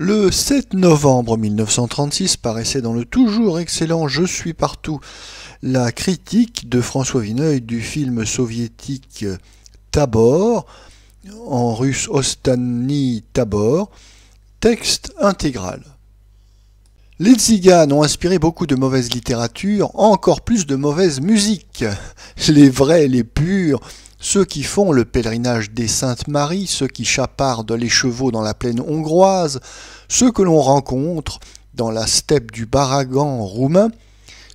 Le 7 novembre 1936 paraissait dans le toujours excellent Je suis partout la critique de François Vineuil du film soviétique Tabor, en russe Ostani Tabor, texte intégral. Les tziganes ont inspiré beaucoup de mauvaise littérature, encore plus de mauvaise musique. Les vrais, les purs, ceux qui font le pèlerinage des Saintes Maries, ceux qui chapardent les chevaux dans la plaine hongroise, ceux que l'on rencontre dans la steppe du Baragan roumain,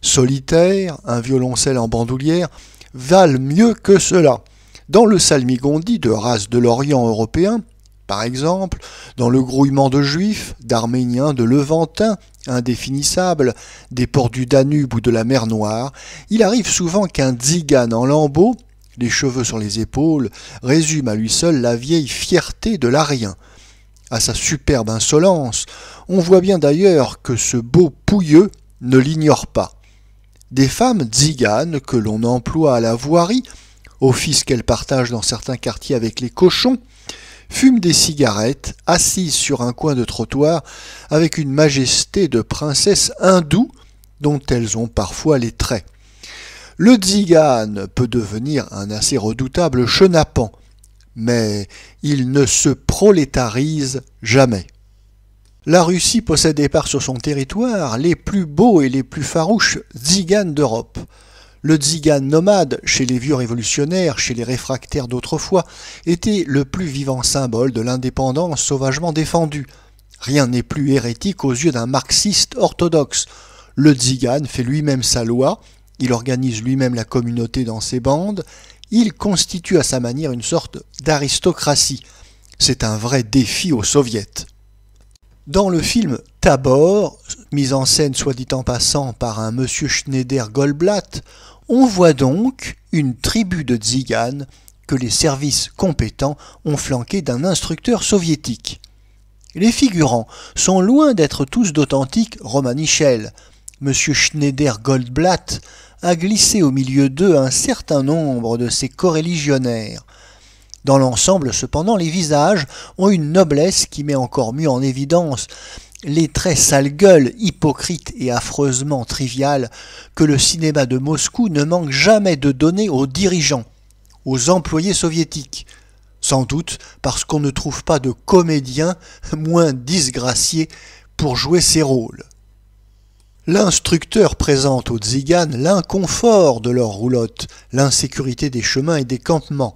solitaire, un violoncelle en bandoulière, valent mieux que cela. Dans le salmigondi de race de l'Orient européen, par exemple, dans le grouillement de Juifs, d'Arméniens, de Levantins, indéfinissables, des ports du Danube ou de la mer Noire, il arrive souvent qu'un tzigane en lambeaux, les cheveux sur les épaules, résume à lui seul la vieille fierté de l'Arien. À sa superbe insolence, on voit bien d'ailleurs que ce beau pouilleux ne l'ignore pas. Des femmes tziganes que l'on emploie à la voirie, office qu'elles partagent dans certains quartiers avec les cochons, fument des cigarettes, assises sur un coin de trottoir, avec une majesté de princesse hindoue dont elles ont parfois les traits. Le tzigane peut devenir un assez redoutable chenapan, mais il ne se prolétarise jamais. La Russie possède et part sur son territoire les plus beaux et les plus farouches tziganes d'Europe. Le tzigane nomade, chez les vieux révolutionnaires, chez les réfractaires d'autrefois, était le plus vivant symbole de l'indépendance sauvagement défendue. Rien n'est plus hérétique aux yeux d'un marxiste orthodoxe. Le tzigane fait lui-même sa loi, il organise lui-même la communauté dans ses bandes, il constitue à sa manière une sorte d'aristocratie. C'est un vrai défi aux soviets. Dans le film Tabor, mis en scène soit dit en passant par un monsieur Schneider Goldblatt, on voit donc une tribu de tziganes que les services compétents ont flanqué d'un instructeur soviétique. Les figurants sont loin d'être tous d'authentiques romanichels. Monsieur Schneider Goldblatt a glissé au milieu d'eux un certain nombre de ses coreligionnaires. Dans l'ensemble, cependant, les visages ont une noblesse qui met encore mieux en évidence les traits sale-gueule, hypocrites et affreusement triviales que le cinéma de Moscou ne manque jamais de donner aux dirigeants, aux employés soviétiques, sans doute parce qu'on ne trouve pas de comédiens moins disgraciés pour jouer ces rôles. L'instructeur présente aux tziganes l'inconfort de leur roulotte, l'insécurité des chemins et des campements.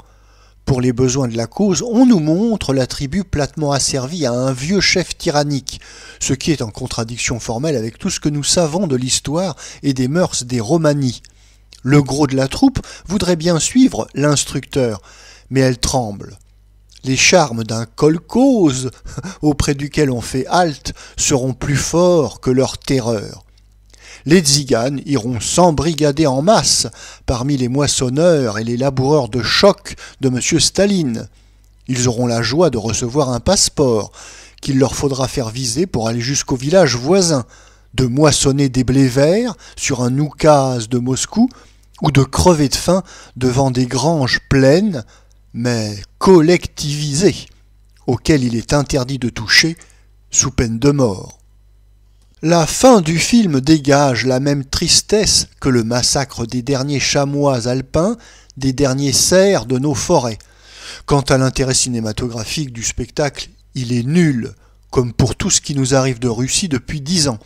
Pour les besoins de la cause, on nous montre la tribu platement asservie à un vieux chef tyrannique, ce qui est en contradiction formelle avec tout ce que nous savons de l'histoire et des mœurs des Romanies. Le gros de la troupe voudrait bien suivre l'instructeur, mais elle tremble. Les charmes d'un kolkhoze, auprès duquel on fait halte, seront plus forts que leur terreur. Les tziganes iront s'embrigader en masse parmi les moissonneurs et les laboureurs de choc de M. Staline. Ils auront la joie de recevoir un passeport qu'il leur faudra faire viser pour aller jusqu'au village voisin, de moissonner des blés verts sur un oukase de Moscou ou de crever de faim devant des granges pleines, mais collectivisées, auxquelles il est interdit de toucher sous peine de mort. La fin du film dégage la même tristesse que le massacre des derniers chamois alpins, des derniers cerfs de nos forêts. Quant à l'intérêt cinématographique du spectacle, il est nul, comme pour tout ce qui nous arrive de Russie depuis 10 ans.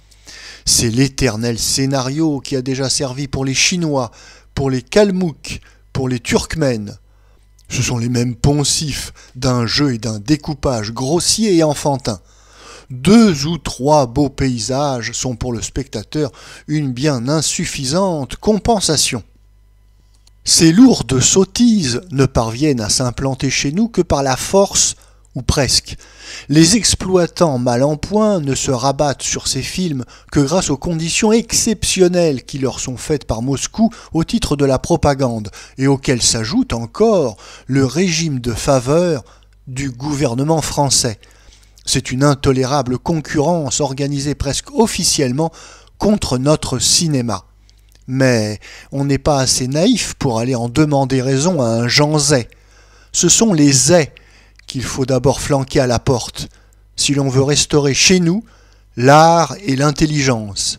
C'est l'éternel scénario qui a déjà servi pour les Chinois, pour les Kalmouks, pour les Turkmènes. Ce sont les mêmes poncifs d'un jeu et d'un découpage grossier et enfantin. 2 ou 3 beaux paysages sont pour le spectateur une bien insuffisante compensation. Ces lourdes sottises ne parviennent à s'implanter chez nous que par la force, ou presque. Les exploitants mal en point ne se rabattent sur ces films que grâce aux conditions exceptionnelles qui leur sont faites par Moscou au titre de la propagande, et auxquelles s'ajoute encore le régime de faveur du gouvernement français. C'est une intolérable concurrence organisée presque officiellement contre notre cinéma. Mais on n'est pas assez naïf pour aller en demander raison à un Jean Zay. Ce sont les Zay qu'il faut d'abord flanquer à la porte. si l'on veut restaurer chez nous l'art et l'intelligence.